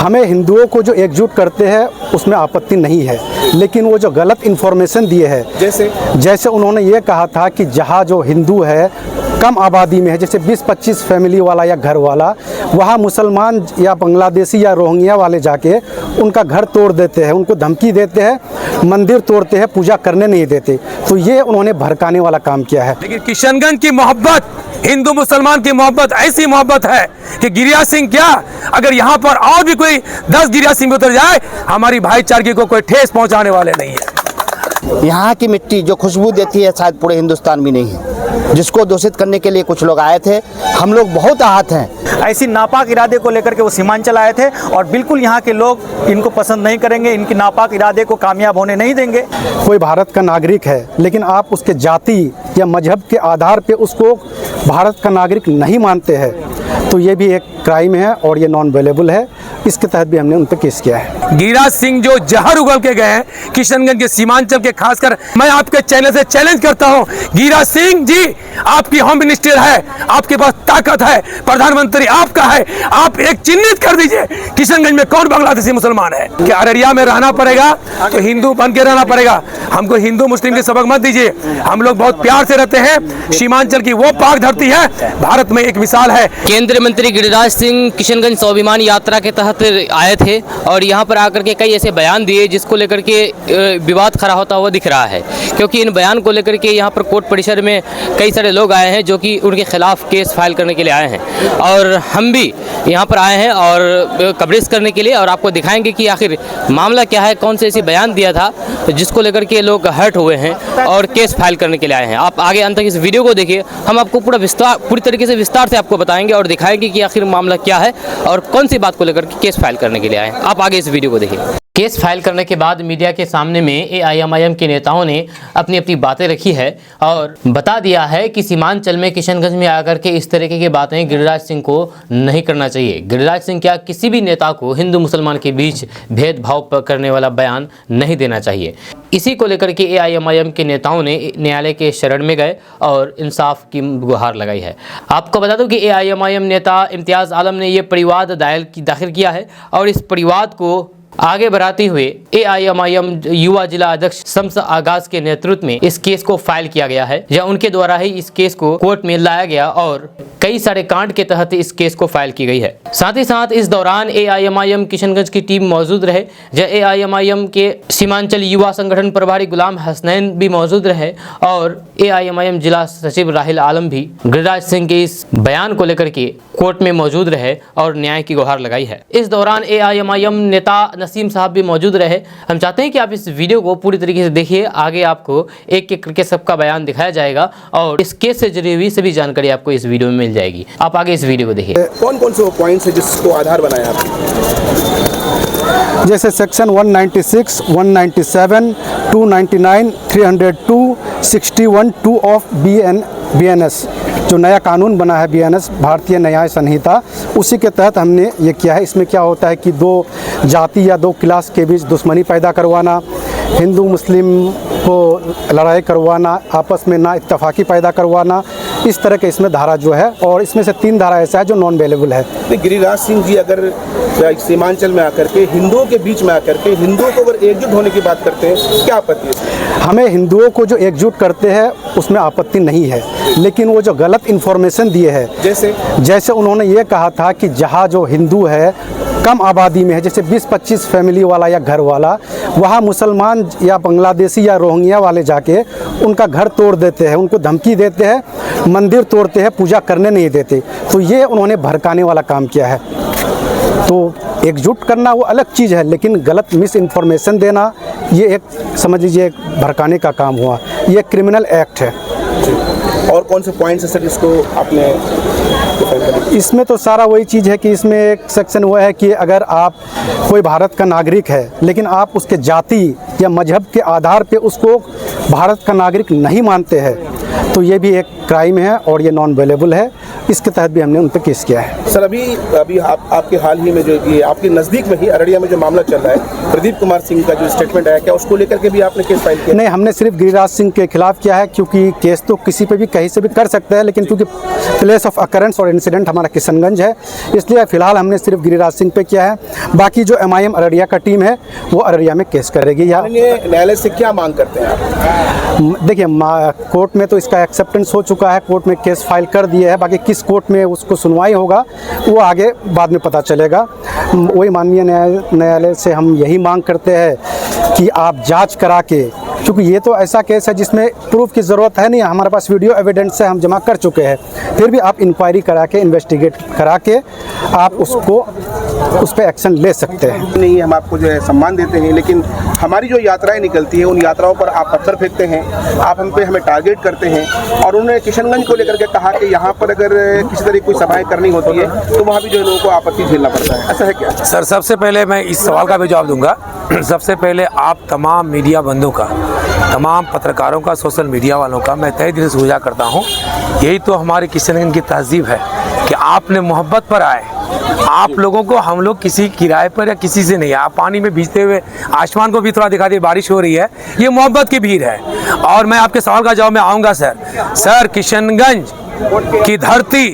हमें हिंदुओं को जो एकजुट करते हैं उसमें आपत्ति नहीं है, लेकिन वो जो गलत इन्फॉर्मेशन दिए हैं, जैसे उन्होंने ये कहा था कि जहाँ जो हिंदू है कम आबादी में है, जैसे 20-25 फैमिली वाला या घर वाला, वहाँ मुसलमान या बांग्लादेशी या रोहिंग्या वाले जाके उनका घर तोड़ देते हैं, उनको धमकी देते हैं, मंदिर तोड़ते हैं, पूजा करने नहीं देते। तो ये उन्होंने भड़काने वाला काम किया है। लेकिन किशनगंज की मोहब्बत, हिंदू मुसलमान की मोहब्बत ऐसी मोहब्बत है कि गिरिराज सिंह क्या, अगर यहाँ पर और भी कोई 10 गिरिराज सिंह उतर जाए, हमारी भाईचारगी को कोई ठेस पहुँचाने वाले नहीं है। यहाँ की मिट्टी जो खुशबू देती है शायद पूरे हिंदुस्तान में नहीं है, जिसको दूषित करने के लिए कुछ लोग आए थे। हम लोग बहुत आहत हैं। ऐसी नापाक इरादे को लेकर के वो सीमांचल आए थे और बिल्कुल यहाँ के लोग इनको पसंद नहीं करेंगे, इनकी नापाक इरादे को कामयाब होने नहीं देंगे। कोई भारत का नागरिक है, लेकिन आप उसके जाति या मजहब के आधार पे उसको भारत का नागरिक नहीं मानते हैं, तो ये भी एक क्राइम है और ये नॉन अवेलेबल है। इसके तहत भी हमने उन पर केस किया है। गिरिराज सिंह जो जहर उगल के गए हैं किशनगंज के सीमांचल के, खासकर मैं आपके चैनल से चैलेंज करता हूं, गिरिराज सिंह जी आपकी होम मिनिस्टर है, आपके पास ताकत है, प्रधानमंत्री आपका है, आप एक चिन्हित कर दीजिए किशनगंज में कौन बांग्लादेशी मुसलमान है। कि अररिया में रहना पड़ेगा तो हिंदू बन के रहना पड़ेगा, हमको हिंदू मुस्लिम के सबक मत दीजिए। हम लोग बहुत प्यार से रहते हैं। सीमांचल की वो पाक धरती है, भारत में एक मिसाल है। केंद्रीय मंत्री गिरिराज सिंह किशनगंज स्वाभिमान यात्रा के तहत आए थे और यहाँ पर आकर के कई ऐसे बयान दिए जिसको लेकर के विवाद खड़ा होता हुआ दिख रहा है, क्योंकि इन बयान को लेकर के यहाँ पर कोर्ट परिसर में कई सारे लोग आए हैं जो कि उनके खिलाफ केस फाइल करने के लिए आए हैं और हम भी यहाँ पर आए हैं और कवरेज करने के लिए, और आपको दिखाएंगे कि आखिर मामला क्या है, कौन से ऐसे बयान दिया था जिसको लेकर के लोग हर्ट हुए हैं और केस फाइल करने के लिए आए हैं। आप आगे अंत तक इस वीडियो को देखिए, हम आपको पूरी तरीके से विस्तार से आपको बताएंगे और दिखाएंगे कि आखिर मामला क्या है और कौन सी बात को लेकर के केस फाइल करने के लिए आए हैं। आप आगे इस वीडियो को देखिए। केस फाइल करने के बाद मीडिया के सामने में एआईएमआईएम के नेताओं ने अपनी अपनी बातें रखी है और बता दिया है कि सीमांचल में किशनगंज में आकर के इस तरीके की बातें गिरिराज सिंह को नहीं करना चाहिए। गिरिराज सिंह क्या, किसी भी नेता को हिंदू मुसलमान के बीच भेदभाव करने वाला बयान नहीं देना चाहिए। इसी को लेकर के एआईएमआईएम के नेताओं ने न्यायालय के शरण में गए और इंसाफ की गुहार लगाई है। आपको बता दूं कि एआईएमआईएम नेता इम्तियाज़ आलम ने ये परिवाद दाखिल किया है और इस परिवाद को आगे बढ़ाते हुए एआईएमआईएम युवा जिला अध्यक्ष शम्स आगाज के नेतृत्व में इस केस को फाइल किया गया है, जहां उनके द्वारा ही इस केस को कोर्ट में लाया गया और कई सारे कांड के तहत इस केस को फाइल की गई है। साथ ही साथ इस दौरान एआईएमआईएम किशनगंज की टीम मौजूद रहे, जहां एआईएमआईएम के सीमांचल युवा संगठन प्रभारी गुलाम हसनैन भी मौजूद रहे और एआईएमआईएम जिला सचिव राहिल आलम भी गिरिराज सिंह के इस बयान को लेकर के कोर्ट में मौजूद रहे और न्याय की गुहार लगाई है। इस दौरान एआईएमआईएम नेता नसीम साहब भी मौजूद रहे। हम चाहते हैं कि आप इस वीडियो को पूरी तरीके से देखिए, आगे आपको एक एक करके सबका बयान दिखाया जाएगा और इस केस से जुड़ी हुई सभी जानकारी आपको इस वीडियो में मिल जाएगी। आप आगे इस वीडियो को देखिए। कौन कौन से पॉइंट्स है जिसको आधार बनाया आपने? जैसे सेक्शन 196, 197, 299, 302, 61, 2 ऑफ BNS जो नया कानून बना है, BNS भारतीय न्याय संहिता, उसी के तहत हमने ये किया है। इसमें क्या होता है कि दो जाति या दो क्लास के बीच दुश्मनी पैदा करवाना, हिंदू मुस्लिम को लड़ाई करवाना, आपस में ना इत्तफाकी पैदा करवाना, इस तरह के इसमें धारा जो है, और इसमें से 3 धारा ऐसा है जो नॉन अवेलेबल है। गिरिराज सिंह जी अगर सीमांचल में आकर के हिंदुओं के बीच में आकर के हिंदुओं को अगर एकजुट होने की बात करते हैं, क्या आपत्ति है? हमें हिंदुओं को जो एकजुट करते हैं उसमें आपत्ति नहीं है, लेकिन वो जो गलत इन्फॉर्मेशन दिए है, जैसे उन्होंने ये कहा था कि जहाँ जो हिंदू है कम आबादी में है, जैसे 20-25 फैमिली वाला या घर वाला, वहाँ मुसलमान या बांग्लादेशी या रोहिंग्या वाले जाके उनका घर तोड़ देते हैं, उनको धमकी देते हैं, मंदिर तोड़ते हैं, पूजा करने नहीं देते। तो ये उन्होंने भड़काने वाला काम किया है। तो एकजुट करना वो अलग चीज़ है, लेकिन गलत मिस इन्फॉर्मेशन देना ये एक समझ लीजिए एक भड़काने का काम हुआ। ये क्रिमिनल एक्ट है। और कौन से पॉइंट्स है सर जिसको आपने? इसमें तो सारा वही चीज़ है कि इसमें एक सेक्शन हुआ है कि अगर आप कोई भारत का नागरिक है, लेकिन आप उसके जाति या मजहब के आधार पे उसको भारत का नागरिक नहीं मानते हैं, तो ये भी एक क्राइम है और ये नॉन अवेलेबल है। इसके तहत भी हमने उन पर केस किया है। सर अभी आपके हाल ही में जो ये आपके नज़दीक में ही अररिया में जो मामला चल रहा है, प्रदीप कुमार सिंह का जो स्टेटमेंट आया, क्या उसको लेकर के भी आपने केस फाइल किया? नहीं, हमने सिर्फ गिरिराज सिंह के खिलाफ किया है, क्योंकि केस तो किसी पे भी कहीं से भी कर सकते हैं, लेकिन क्योंकि प्लेस ऑफ अकरेंस और इंसिडेंट हमारा किशनगंज है, इसलिए फिलहाल हमने सिर्फ गिरिराज सिंह पे किया है। बाकी जो MIM अररिया का टीम है वो अररिया में केस करेगी। या न्यायालय से क्या मांग करते हैं आप? देखिए, कोर्ट में तो इसका एक्सेप्टेंस हो चुका है, कोर्ट में केस फाइल कर दिए है। बाकी किस कोर्ट में उसको सुनवाई होगा वो आगे बाद में पता चलेगा। वही माननीय न्यायालय से हम यही मांग करते हैं कि आप जांच करा के, क्योंकि ये तो ऐसा केस है जिसमें प्रूफ की ज़रूरत है नहीं, हमारे पास वीडियो एविडेंस से हम जमा कर चुके हैं, फिर भी आप इंक्वायरी करा के, इन्वेस्टिगेट करा के आप उस पर एक्शन ले सकते हैं। नहीं, हम आपको जो है सम्मान देते हैं, लेकिन हमारी जो यात्राएं निकलती हैं उन यात्राओं पर आप पत्थर फेंकते हैं, आप हमें टारगेट करते हैं। और उन्होंने किशनगंज को लेकर के कहा कि यहाँ पर अगर किसी तरह की कोई सभाएं करनी होती है तो वहाँ भी जो है लोगों को आपत्ति झेलना पड़ता है, ऐसा है क्या? सर, सबसे पहले मैं इस सवाल का भी जवाब दूंगा। सबसे पहले आप तमाम मीडिया बंधुओं का, तमाम पत्रकारों का, सोशल मीडिया वालों का मैं तहे दिल से गुजारिश करता हूँ, यही तो हमारे किशनगंज की तहजीब है कि आपने मोहब्बत पर आए। आप लोगों को हम लोग किसी किराए पर या किसी से नहीं, आप पानी में भीजते हुए आसमान को भी थोड़ा दिखा दिए, बारिश हो रही है, ये मोहब्बत की भीड़ है। और मैं आपके सवाल का जवाब में आऊँगा सर, किशनगंज की धरती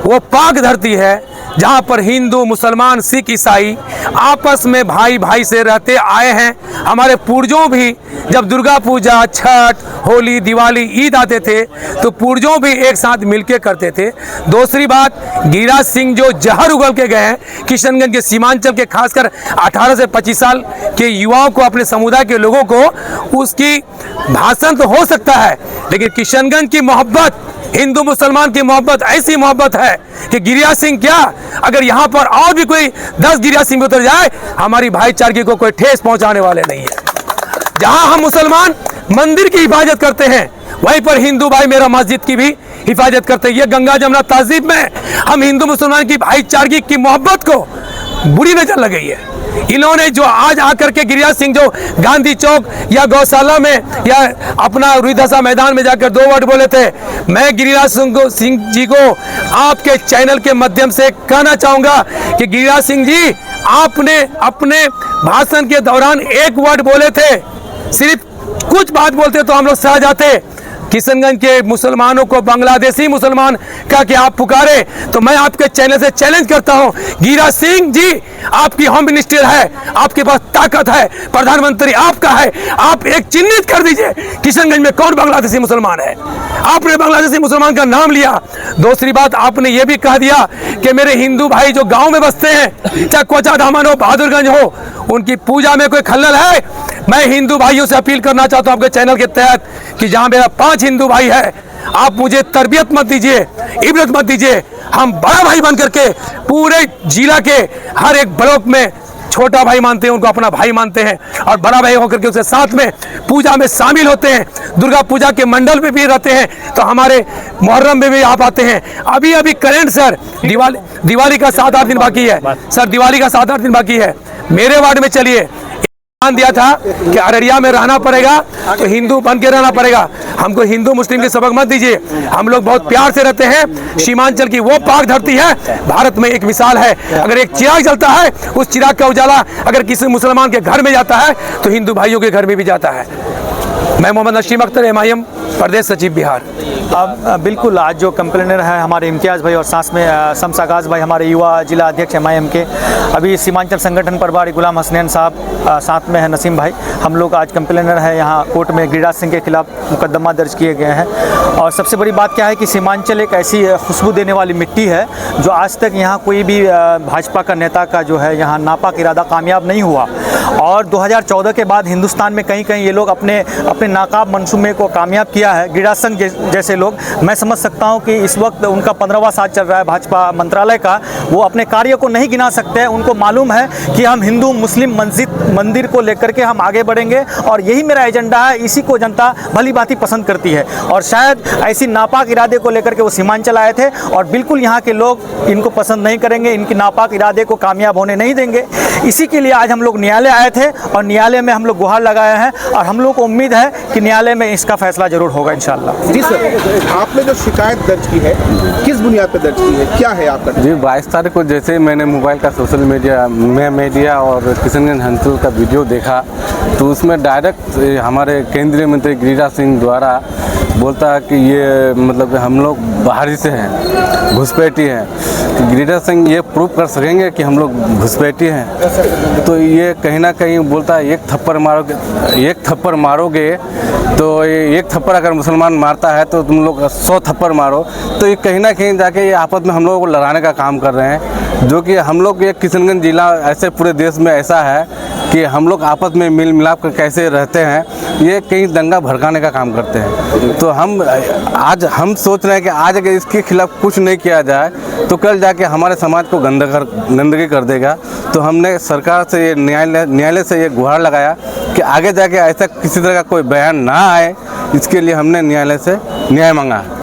वो पाक धरती है जहाँ पर हिंदू, मुसलमान, सिख, ईसाई आपस में भाई भाई से रहते आए हैं। हमारे पूर्वजों भी जब दुर्गा पूजा, छठ, होली, दिवाली, ईद आते थे तो पूर्वजों भी एक साथ मिलके करते थे। दूसरी बात, गिरिराज सिंह जो जहर उगल के गए हैं किशनगंज के सीमांचल के, खासकर 18 से 25 साल के युवाओं को, अपने समुदाय के लोगों को, उसकी भाषण तो हो सकता है, लेकिन किशनगंज की मोहब्बत, हिंदू मुसलमान की मोहब्बत ऐसी मोहब्बत है कि गिरिराज सिंह क्या, अगर यहाँ पर और भी कोई 10 गिरिराज सिंह उतर जाए, हमारी भाईचारगी को कोई ठेस पहुंचाने वाले नहीं है। जहां हम मुसलमान मंदिर की हिफाजत करते हैं, वहीं पर हिंदू भाई मेरा मस्जिद की भी हिफाजत करते हैं। ये गंगा जमुना तहजीब में हम हिंदू मुसलमान की भाईचारगी की मोहब्बत को बुरी नजर लग गई है। इन्होंने जो आज आकर के गिरिराज सिंह जो गांधी चौक या गौशाला में या अपना रुईदसा मैदान में जाकर 2 वर्ड बोले थे, मैं गिरिराज सिंह जी को आपके चैनल के माध्यम से कहना चाहूंगा कि गिरिराज सिंह जी, आपने अपने भाषण के दौरान 1 वर्ड बोले थे, सिर्फ कुछ बात बोलते तो हम लोग सह जाते। किशनगंज के मुसलमानों को बांग्लादेशी मुसलमान का कि आप पुकारे, तो मैं आपके चैनल से चैलेंज करता हूं, गिरिराज सिंह जी, आपकी होम मिनिस्टर है, आपके पास ताकत है, प्रधानमंत्री आपका है, आप एक चिन्हित कर दीजिए किशनगंज में कौन बांग्लादेशी मुसलमान है। आपने बांग्लादेशी मुसलमान का नाम लिया। दूसरी बात, आपने ये भी कह दिया कि मेरे हिंदू भाई जो गांव में बसते हैं, चाहे कोचा धामन हो, बहादुरगंज हो, उनकी पूजा में कोई खल्लल है। मैं हिंदू भाइयों से अपील करना चाहता हूं आपके चैनल के तहत कि जहां मेरा 5 हिंदू भाई है, आप मुझे तरबियत मत दीजिए, इबरत मत दीजिए। हम बड़ा भाई बन करके पूरे जिला के हर एक ब्लॉक में छोटा भाई मानते हैं, उनको अपना भाई मानते हैं, और बड़ा भाई होकर के उसके साथ में पूजा में शामिल होते हैं। दुर्गा पूजा के मंडल में भी रहते हैं, तो हमारे मुहर्रम में भी आप आते हैं। अभी अभी करेंट सर, दिवाली का 7-8 दिन बाकी है सर, दिवाली का 7-8 दिन बाकी है। मेरे वार्ड में चलिए, दिया था कि अररिया में रहना पड़ेगा तो हिंदू बन के रहना पड़ेगा। हमको हिंदू मुस्लिम के सबक मत दीजिए, हम लोग बहुत प्यार से रहते हैं। सीमांचल की वो पाक धरती है, भारत में एक मिसाल है। अगर एक चिराग जलता है, उस चिराग का उजाला अगर किसी मुसलमान के घर में जाता है तो हिंदू भाइयों के घर में भी जाता है। मैं मोहम्मद नशीम अख्तर, MIM प्रदेश सचिव बिहार। बिल्कुल, आज जो कंप्लेनर है हमारे इम्तियाज़ भाई और साथ में शम्स आगाज़ भाई, हमारे युवा जिला अध्यक्ष MIM के, अभी सीमांचल संगठन प्रभारी गुलाम हसनैन साहब, साथ में है नसीम भाई। हम लोग आज कंप्लेनर है यहाँ कोर्ट में, गिरिराज सिंह के खिलाफ मुकदमा दर्ज किए गए हैं। और सबसे बड़ी बात क्या है कि सीमांचल एक ऐसी खुशबू देने वाली मिट्टी है जो आज तक यहाँ कोई भी भाजपा का नेता का जो है यहाँ नापाक इरादा कामयाब नहीं हुआ। और 2014 के बाद हिंदुस्तान में कहीं कहीं ये लोग अपने नाकाब मंसूबे को कामयाब किया है। गिरिराज सिंह जैसे लोग, मैं समझ सकता हूं कि इस वक्त उनका 15वां साल चल रहा है भाजपा मंत्रालय का, वो अपने कार्य को नहीं गिना सकते हैं। उनको मालूम है कि हम हिंदू मुस्लिम मंदिर को लेकर के हम आगे बढ़ेंगे और यही मेरा एजेंडा है, इसी को जनता भली भांति पसंद करती है। और शायद ऐसी नापाक इरादे को लेकर के वो सीमांचल आए थे और बिल्कुल यहाँ के लोग इनको पसंद नहीं करेंगे, इनकी नापाक इरादे को कामयाब होने नहीं देंगे। इसी के लिए आज हम लोग न्यायालय आए थे और न्यायालय में हम लोग गुहार लगाए हैं और हम लोग को उम्मीद है कि न्यायालय में इसका फैसला जरूर सपोर्ट होगा इंशाल्लाह। जी सर, आपने जो शिकायत दर्ज की है किस बुनियाद पर दर्ज की है, क्या है आपका? जी 22 तारीख को जैसे ही मैंने मोबाइल का सोशल मीडिया और किशनगंज हंसुल का वीडियो देखा तो उसमें डायरेक्ट हमारे केंद्रीय मंत्री गिरिराज सिंह द्वारा बोलता है कि ये मतलब हम लोग बाहरी से हैं, घुसपैठी हैं। तो गिरिराज सिंह ये प्रूव कर सकेंगे कि हम लोग घुसपैठी हैं? तो ये कहीं ना कहीं बोलता है एक थप्पड़ मारोगे तो एक थप्पड़ अगर मुसलमान मारता है तो तुम लोग 100 थप्पड़ मारो। तो ये कहीं ना कहीं जाके ये आपस में हम लोगों को लड़ाने का काम कर रहे हैं, जो कि हम लोग ये किशनगंज जिला ऐसे पूरे देश में ऐसा है कि हम लोग आपस में मिल मिलाप कर कैसे रहते हैं, ये कहीं दंगा भड़काने का काम करते हैं। तो हम सोच रहे हैं कि आज अगर इसके खिलाफ कुछ नहीं किया जाए तो कल जाके हमारे समाज को गंदगी कर देगा। तो हमने सरकार से ये न्यायालय से ये गुहार लगाया कि आगे जाके ऐसा किसी तरह का कोई बयान ना आए, इसके लिए हमने न्यायालय से न्याय मांगा।